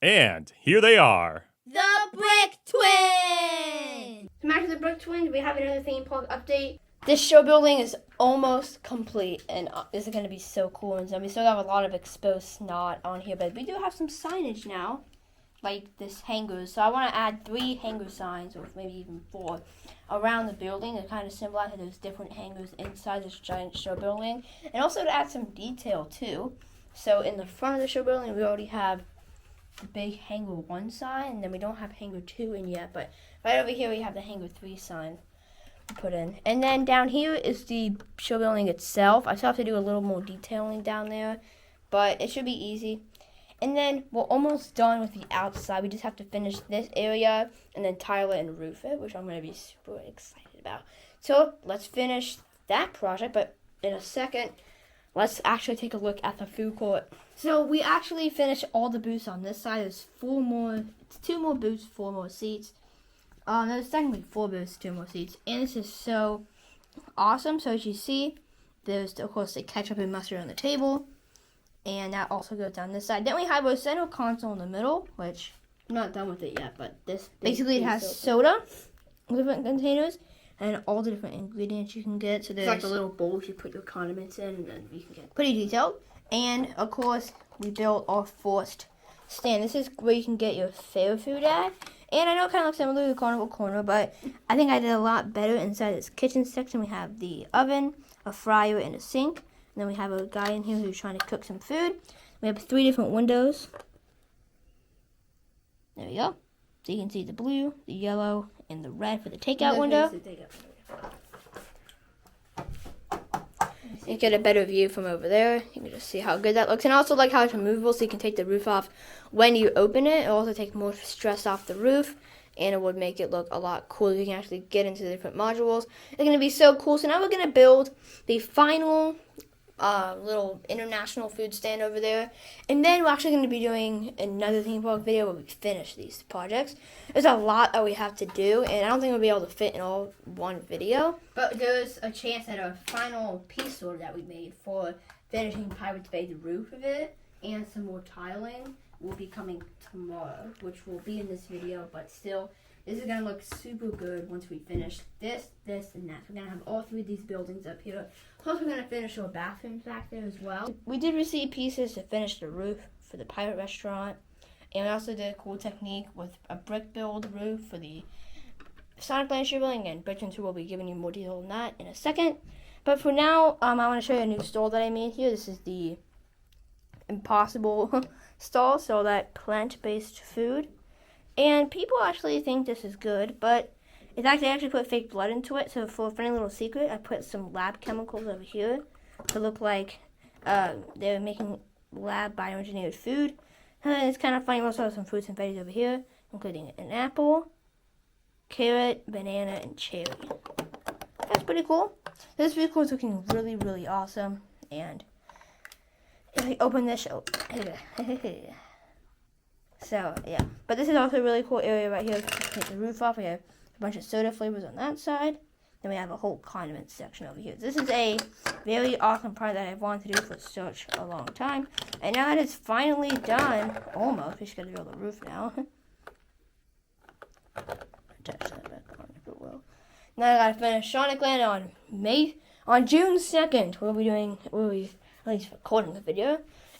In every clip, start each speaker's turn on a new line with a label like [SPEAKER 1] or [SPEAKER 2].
[SPEAKER 1] And here they are.
[SPEAKER 2] The Brick Twins! Back to the Brick Twins, we have another theme park update. This show building is almost complete, and this is going to be so cool. And so we still have a lot of exposed snot on here, but we do have some signage now, like this hangers. So I want to add 3 hanger signs, or maybe even 4, around the building to kind of symbolize those different hangers inside this giant show building, and also to add some detail too. So in the front of the show building, we already have the big hanger 1 sign, and then we don't have hanger 2 in yet, but right over here we have the hanger 3 sign put in. And then down here is the show building itself. I still have to do a little more detailing down there, but it should be easy. And then we're almost done with the outside. We just have to finish this area and then tile it and roof it, which I'm going to be super excited about. So let's finish that project, but in a second, let's actually take a look at the food court. So we actually finished all the booths on this side. There's 2 more booths, 4 more seats. There's technically 4 booths, 2 more seats. And this is so awesome. So as you see, there's, of course, the ketchup and mustard on the table. And that also goes down this side. Then we have a center console in the middle, which I'm not done with it yet, but this basically it has soda, different containers, and all the different ingredients you can get. So there's like the little bowls you put your condiments in, and then you can get pretty detailed. And of course, we built our forced stand. This is where you can get your favorite food at. And I know it kind of looks similar to the Carnival Corner, but I think I did a lot better inside this kitchen section. We have the oven, a fryer, and a sink. And then we have a guy in here who's trying to cook some food. We have 3 different windows. There we go. So you can see the blue, the yellow, and the red for the takeout window. You get a better view from over there. You can just see how good that looks. And I also like how it's removable, so you can take the roof off when you open it. It also takes more stress off the roof, and it would make it look a lot cooler. You can actually get into the different modules. It's going to be so cool. So now we're going to build the final little international food stand over there. And then we're actually going to be doing another theme park video where we finish these projects. There's a lot that we have to do, and I don't think we'll be able to fit in all one video. But there's a chance that our final piece order that we made for finishing Pirates Bay, the roof of it, and some more tiling will be coming tomorrow, which will be in this video, but still, this is going to look super good once we finish this, and that. We're going to have all 3 of these buildings up here. Plus, we're going to finish our bathrooms back there as well. We did receive pieces to finish the roof for the pirate restaurant. And we also did a cool technique with a brick build roof for the Sonic Land show building. And Bridge 2 will be giving you more detail on that in a second. But for now, I want to show you a new stall that I made here. This is the Impossible stall, so that plant-based food. And people actually think this is good, but it's actually put fake blood into it. So for a funny little secret, I put some lab chemicals over here to look like they're making lab bioengineered food. And it's kind of funny. We also have some fruits and veggies over here, including an apple, carrot, banana, and cherry. That's pretty cool. This vehicle is looking really, really awesome. And if we open this, so, yeah. But this is also a really cool area right here. Take the roof off. We have a bunch of soda flavors on that side. Then we have a whole condiment section over here. This is a very awesome part that I've wanted to do for such a long time. And now that it's finally done, almost, we just got to build the roof now. Attach that back on if it will. Now I got to finish Sonic Land on June 2nd. We'll be at least recording the video.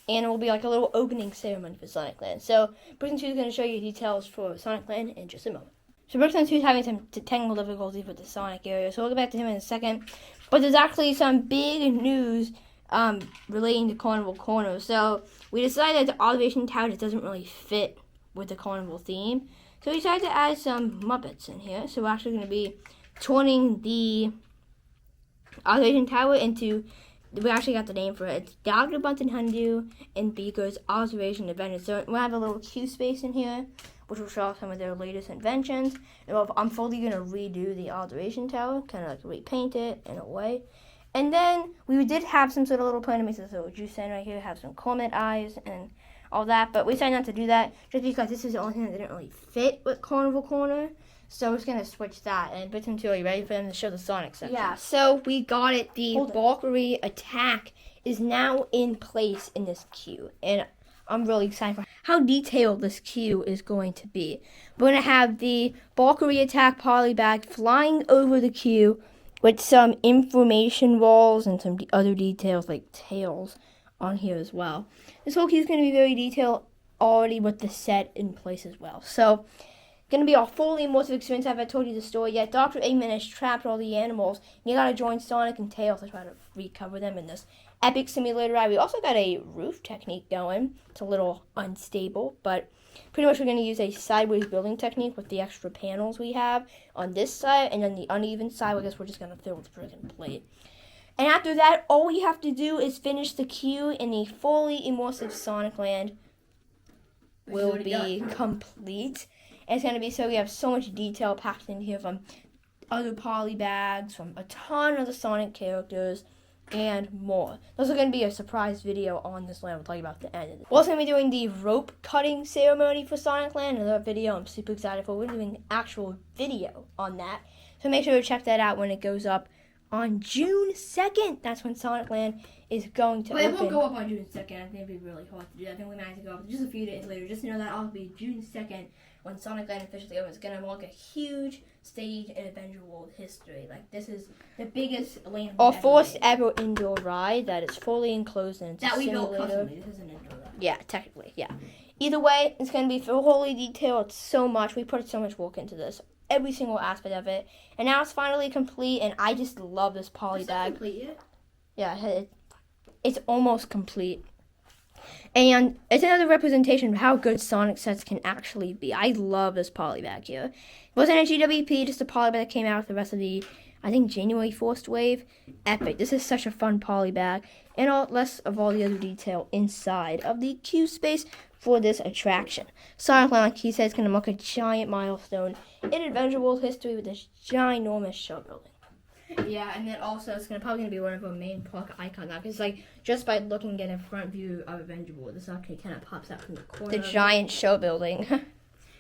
[SPEAKER 2] And it will be like a little opening ceremony for Sonic Land. So, Brixton 2 is going to show you details for Sonic Land in just a moment. So, Brixton 2 is having some technical difficulties with the Sonic area, so we'll get back to him in a second. But there's actually some big news relating to Carnival Corner. So, we decided the observation tower just doesn't really fit with the Carnival theme. So, we decided to add some Muppets in here. So, we're actually going to be turning the observation tower into... We actually got the name for it. It's Dr. Bunsen Honeydew and Beaker's Observation Adventure. So we'll have a little queue space in here, which will show off some of their latest inventions. And I'm fully going to redo the observation tower, kind of like repaint it in a way. And then we did have some sort of little plan to make this little juice stand right here, have some Comet eyes and all that. But we decided not to do that just because this is the only thing that didn't really fit with Carnival Corner. So we're just going to switch that. And Bitten 2, are you ready for them to show the Sonic section? Yeah, so we got it. The Valkyrie attack is now in place in this queue. And I'm really excited for how detailed this queue is going to be. We're going to have the Valkyrie attack polybag flying over the queue with some information walls and some other details like tails on here as well. This whole queue is going to be very detailed already with the set in place as well. So, going to be a fully immersive experience. I haven't told you the story yet. Dr. Eggman has trapped all the animals. And you got to join Sonic and Tails to try to recover them in this epic simulator ride. We also got a roof technique going. It's a little unstable, but pretty much we're going to use a sideways building technique with the extra panels we have on this side, and then the uneven side, I guess we're just going to fill with friggin' plate. And after that, all we have to do is finish the queue, and the fully immersive Sonic Land will be complete. And it's going to be so, we have so much detail packed in here from other poly bags, from a ton of the Sonic characters, and more. There's going to be a surprise video on this land. We'll tell you about the end of it. We're also going to be doing the rope cutting ceremony for Sonic Land. Another video I'm super excited for. We're doing actual video on that. So make sure to check that out when it goes up on June 2nd. That's when Sonic Land is going to open. It won't go up on June 2nd. I think it'd be really hard to do. I think we might have to go up just a few days later. Just know that I'll be June 2nd when Sonic Land officially opens. It's going to mark a huge stage in Adventure World history. Like, this is the biggest land our first ever indoor ride that is fully enclosed and it's that a we built customly. This is an indoor ride. Yeah, technically, yeah. Either way, it's going to be fully detailed so much. We put so much work into this. Every single aspect of it. And now it's finally complete, and I just love this poly bag. Is it complete yet? Yeah, it's almost complete. And it's another representation of how good Sonic sets can actually be. I love this poly bag here. It wasn't a GWP, just a poly bag that came out with the rest of the, I think, January 1st wave. Epic. This is such a fun poly bag. And less of all the other detail inside of the queue space for this attraction. Sonic Land, like he said, is going to mark a giant milestone in Adventure World history with this ginormous show building. Yeah, and then also it's probably going to be one of our main park icons now. Because, like, just by looking at a front view of Adventure World, this actually kind of pops out from the corner. The giant show building. And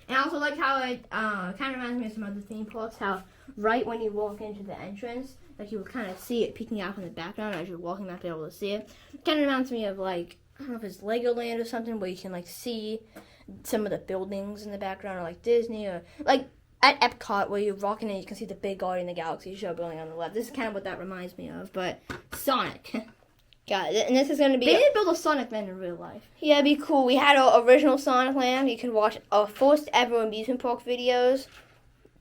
[SPEAKER 2] I also like how it kind of reminds me of some other theme parks, how right when you walk into the entrance, like, you will kind of see it peeking out from the background as you're walking back, be able to see it. It kind of reminds me of, like, I don't know if it's Legoland or something, where you can, like, see some of the buildings in the background, or, like, Disney, or, like, at Epcot, where you're walking in, you can see the big Guardian of the Galaxy show building on the left. This is kind of what that reminds me of, but Sonic. Got it. And this is going to be... They did build a Sonic Land in real life. Yeah, it'd be cool. We had our original Sonic Land. You can watch our first ever amusement park videos,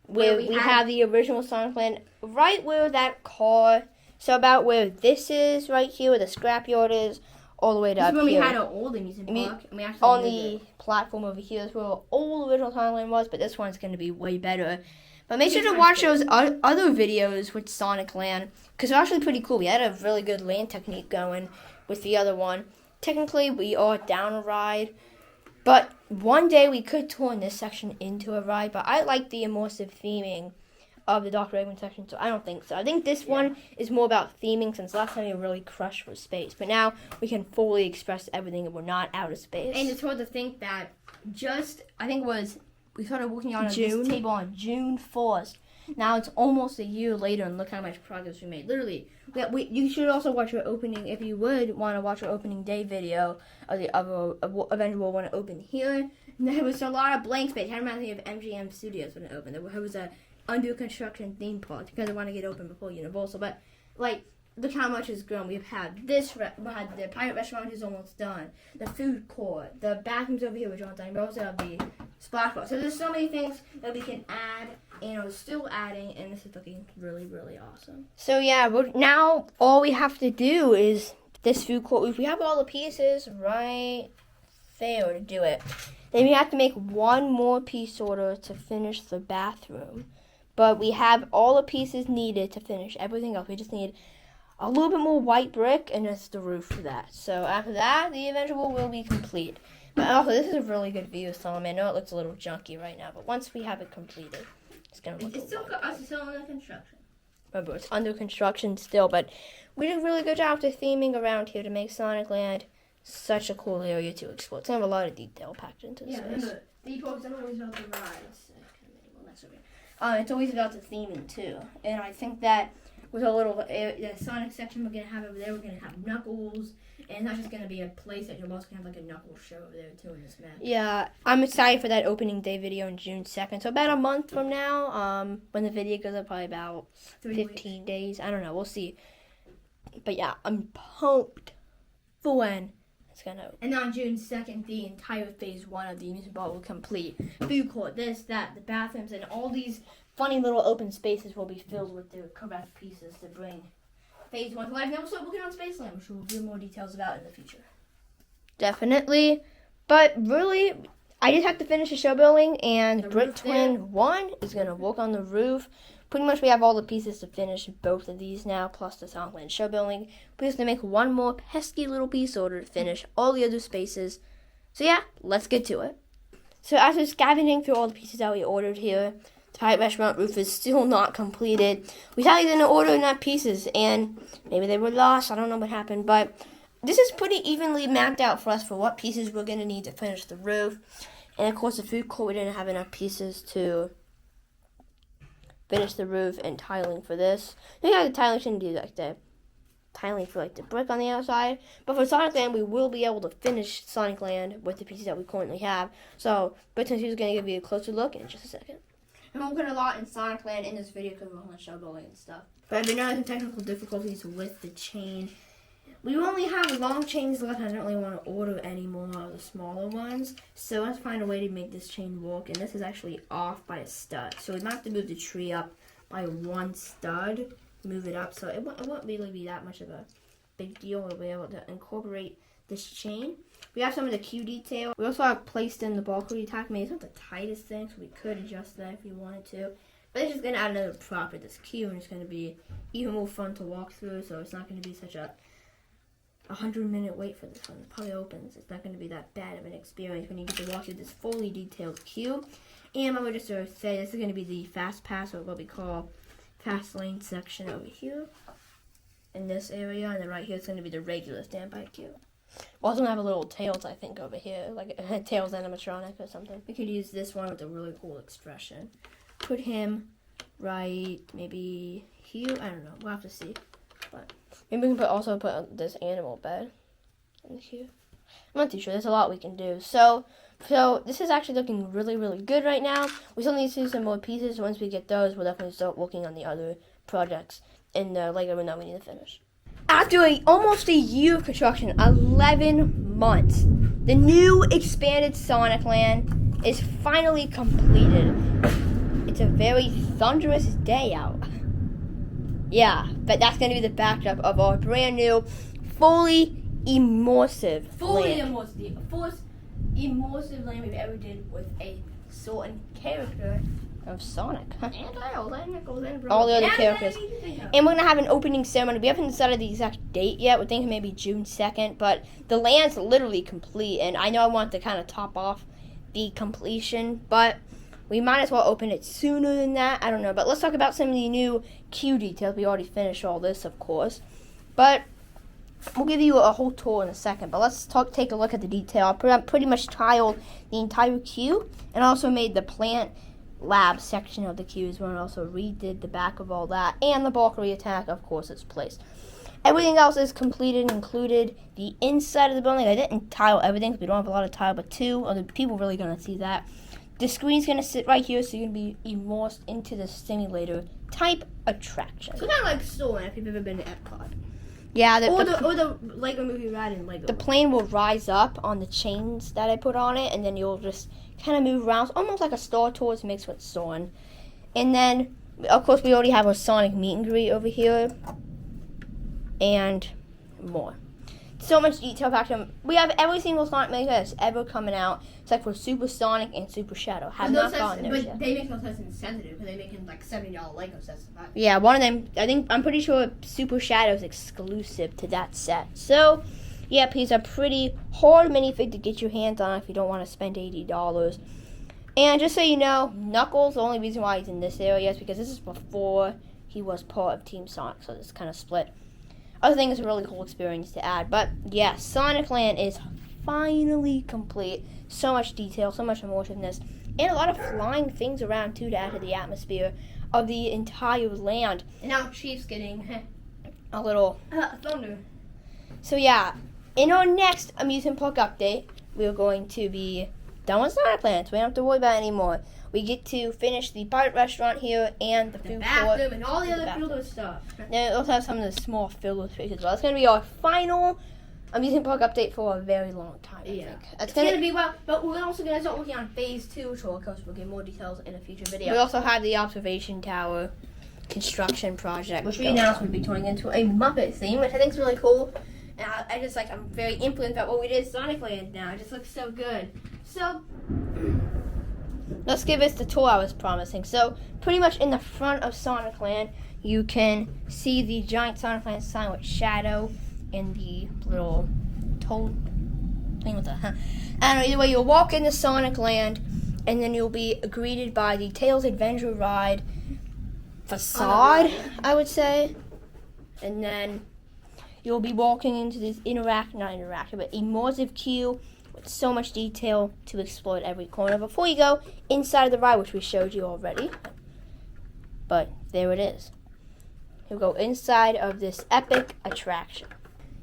[SPEAKER 2] where we have the original Sonic Land right where that car... So about where this is, right here, where the scrapyard is, all the way to up here. This is when we had our old amusement park. And we actually on the platform over here is where our old original Sonic Land was, but this one's going to be way better. But make sure to watch those other videos with Sonic Land, because they're actually pretty cool. We had a really good land technique going with the other one. Technically, we are down a ride, but one day we could turn this section into a ride, but I like the immersive theming of the Dr. Eggman section, so I don't think so. I think this one is more about theming, since last time we were really crushed for space. But now we can fully express everything and we're not out of space. And it's hard to think that we started working on this table on June 1st. Now it's almost a year later, and look how much progress we made. Literally, you should also watch our opening, if you would want to watch our opening day video of the Avenger World when it opened here. There was a lot of blank space. It reminds me of MGM Studios when it opened. There was a under construction theme park because I want to get open before Universal. But, like, look how much has grown. We've had this, we had the Pirate Restaurant is almost done, the food court, the bathrooms over here which aren't done. We also have the splash bar. So there's so many things that we can add, and we're still adding, and this is looking really, really awesome. So yeah, now all we have to do is this food court. We have all the pieces right there to do it. Then we have to make one more piece order to finish the bathroom. But we have all the pieces needed to finish everything else. We just need a little bit more white brick, and it's the roof for that. So after that, the Adventure World will be complete. But also, this is a really good view of Solomon. I know it looks a little junky right now, but once we have it completed, it's going to look It's still under construction. Remember, it's under construction still, but we did a really good job with theming around here to make Sonic Land such a cool area to explore. It's going to have a lot of detail packed into this space. Yeah, the parks are always about the rides. It's always about the theming, too. And I think that with a little the Sonic section we're gonna have over there. We're gonna have Knuckles, and it's not just gonna be a place that you're also gonna have like a Knuckles show over there too in this map. Yeah, I'm excited for that opening day video on June 2nd. So about a month from now, when the video goes up, probably about 15 days. I don't know. We'll see. But yeah, I'm pumped for when it's gonna. And on June 2nd, the entire phase 1 of the amusement park will complete. Food court, this, that, the bathrooms, and all these funny little open spaces will be filled with the correct pieces to bring phase 1 to life. Then we'll start working on Spaceland, which we'll do more details about in the future. Definitely. But really, I just have to finish the show building, and Brick Twin 1 is going to work on the roof. Pretty much we have all the pieces to finish both of these now, plus the Soundland show building. We just have to make one more pesky little piece order to finish all the other spaces. So yeah, let's get to it. So as we're scavenging through all the pieces that we ordered here, the Pirate Restaurant roof is still not completed. We decided to order enough pieces, and maybe they were lost. I don't know what happened, but this is pretty evenly mapped out for us for what pieces we're going to need to finish the roof. And of course, the food court, we didn't have enough pieces to finish the roof and tiling for this. I think the tiling shouldn't do like the tiling for like the brick on the outside. But for Sonic Land, we will be able to finish Sonic Land with the pieces that we currently have. So, Britain is going to give you a closer look in just a second. And we'll put a lot in Sonic Land in this video because we're on show building and stuff. But I've been having technical difficulties with the chain. We only have long chains left. I don't really want to order any more of the smaller ones. So let's find a way to make this chain work. And this is actually off by a stud. So we might have to move the tree up by one stud. Move it up. So it won't really be that much of a big deal. We'll be able to incorporate this chain. We have some of the Q detail. We also have placed in the Valkyrie attack. Maybe it's not the tightest thing, so we could adjust that if we wanted to. But it's just going to add another prop with this Q. And it's going to be even more fun to walk through. So it's not going to be such a 100-minute wait for this one. It probably opens. It's not going to be that bad of an experience when you get to walk through this fully detailed queue. And I would just say this is going to be the fast pass, or what we call fast lane section over here in this area, and then right here is going to be the regular standby queue. We're also going to have a little Tails, I think, over here, like a Tails animatronic or something. We could use this one with a really cool expression. Put him right maybe here. I don't know. We'll have to see. But maybe we can also put this animal bed in here. I'm not too sure. There's a lot we can do. So this is actually looking really, really good right now. We still need to do some more pieces. Once we get those, we'll definitely start working on the other projects in the Lego room that we need to finish. After almost a year of construction, 11 months, the new expanded Sonic Land is finally completed. It's a very thunderous day out. Yeah, but that's going to be the backdrop of our brand new, fully immersive land. The first immersive land we've ever did with a certain character of Sonic. And Tails, and Knuckles, and all the other characters. And we're going to have an opening ceremony. We haven't decided the exact date yet. We're thinking maybe June 2nd, but the land's literally complete. And I know I want to kind of top off the completion, but we might as well open it sooner than that. I don't know. But let's talk about some of the new queue details. We already finished all this, of course. But we'll give you a whole tour in a second. But let's take a look at the detail. I pretty much tiled the entire queue and also made the plant lab section of the queue as well. And also redid the back of all that. And the Valkyrie attack, of course, is placed. Everything else is completed, included the inside of the building. I didn't tile everything because we don't have a lot of tile, but two other people really going to see that. The screen's going to sit right here, so you're going to be immersed into the simulator type attraction. So kind of like Soarin', if you've ever been to Epcot. Yeah. Or the Lego Movie ride in Lego. The plane will rise up on the chains that I put on it, and then you'll just kind of move around. It's almost like a Star Tours mixed with Soarin'. And then, of course, we already have a Sonic meet and greet over here. And more. So much detail packed in. We have every single Sonic Mega that's ever coming out, except for Super Sonic and Super Shadow. Have not gotten those yet. But they make those sets insensitive because they make them like $70 Lego sets. Yeah, one of them. I'm pretty sure Super Shadow is exclusive to that set. So, yeah, he's a pretty hard minifig to get your hands on if you don't want to spend $80. And just so you know, Knuckles, the only reason why he's in this area is because this is before he was part of Team Sonic, so it's kind of split. I think it's a really cool experience to add. But yeah, Sonic Land is finally complete. So much detail, so much immersiveness, and a lot of flying things around too to add to the atmosphere of the entire land.
[SPEAKER 3] And now Chief's getting
[SPEAKER 2] A little
[SPEAKER 3] thunder.
[SPEAKER 2] So yeah, in our next amusement park update, we're going to be done with Sonic Land, so we don't have to worry about it anymore. We get to finish the pirate restaurant here and the food court.
[SPEAKER 3] Bathroom and all the other filler stuff.
[SPEAKER 2] Then we also have some of the small filler spaces as well. It's going to be our final amusement park update for a very long time, I think.
[SPEAKER 3] It's going to be well, but we're also going to start working on phase 2, which will, of course, we'll get more details in a future video.
[SPEAKER 2] We also have the observation tower construction project,
[SPEAKER 3] which we announced would be turning into a Muppet theme, which I think is really cool. And I'm very influenced by what we did at Sonic Land now. It just looks so good. So,
[SPEAKER 2] let's give us the tour I was promising. So, pretty much in the front of Sonic Land, you can see the giant Sonic Land sign with Shadow and the little toad thing with the, I don't know, either way, you'll walk into Sonic Land, and then you'll be greeted by the Tails Adventure Ride facade, I would say. And then you'll be walking into this immersive queue with so much detail to explore at every corner before you go inside of the ride, which we showed you already. But there it is. You'll go inside of this epic attraction.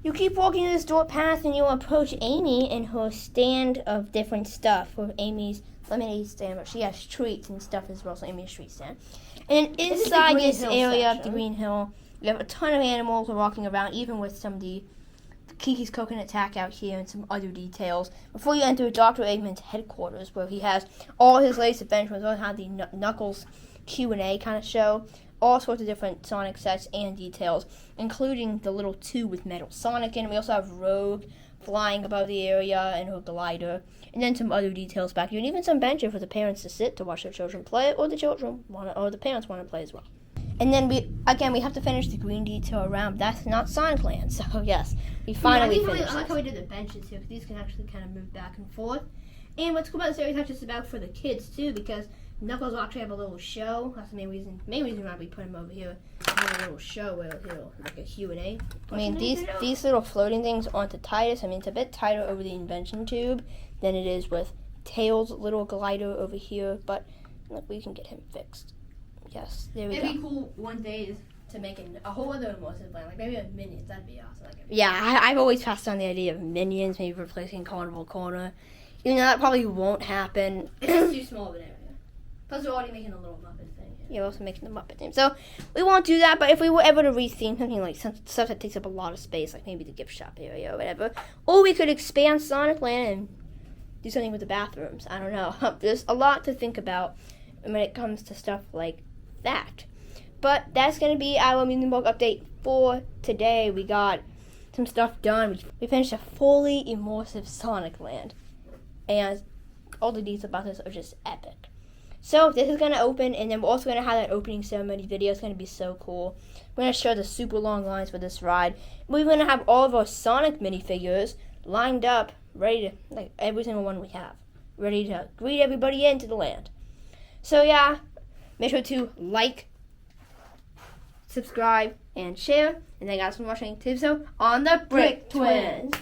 [SPEAKER 2] You keep walking this door path and you'll approach Amy and her stand of different stuff with Amy's lemonade stand, but she has treats and stuff as well, so Amy's treat stand. And inside this area of the Green Hill, you have a ton of animals walking around, even with some of the Kiki's Coconut Tack out here and some other details. Before you enter Dr. Eggman's headquarters, where he has all his latest adventures, also have the Knuckles Q&A kind of show, all sorts of different Sonic sets and details, including the little tube with Metal Sonic in it. We also have Rogue flying above the area and her glider, and then some other details back here, and even some benches for the parents to sit to watch their children play, or the parents want to play as well. And then we have to finish the green detail around. That's not Sonic Land, so yes, we finally finished.
[SPEAKER 3] I like how we did the benches here, because these can actually kind of move back and forth. And what's cool about this area is not just about for the kids too, because Knuckles will actually have a little show. That's the main reason why we put him over here. Have a little show where he'll like a Q&A.
[SPEAKER 2] I mean, these little floating things aren't the tightest. I mean, it's a bit tighter over the invention tube than it is with Tails' little glider over here, but look, we can get him fixed. Yes, there we go.
[SPEAKER 3] It'd be cool one day to make a whole other immersive land, like maybe with Minions. That'd be awesome.
[SPEAKER 2] I've always passed on the idea of Minions, maybe replacing Carnival Corner. Even though that probably won't happen.
[SPEAKER 3] It's just too small of an area. Plus, we're already making a little Muppet thing.
[SPEAKER 2] Yeah, we're also making the Muppet thing. So, we won't do that, but if we were ever to retheme something like stuff that takes up a lot of space, like maybe the gift shop area or whatever, or we could expand Sonic Land and do something with the bathrooms. I don't know. There's a lot to think about when it comes to stuff like that. But that's going to be our amusement park update for today. We got some stuff done. We finished a fully immersive Sonic Land. And all the details about this are just epic. So this is going to open, and then we're also going to have that opening ceremony video. It's going to be so cool. We're going to show the super long lines for this ride. We're going to have all of our Sonic minifigures lined up, ready to, like every single one we have, ready to greet everybody into the land. So yeah, make sure to like, subscribe, and share. And thank you guys for watching today's episode on the Brick Twins.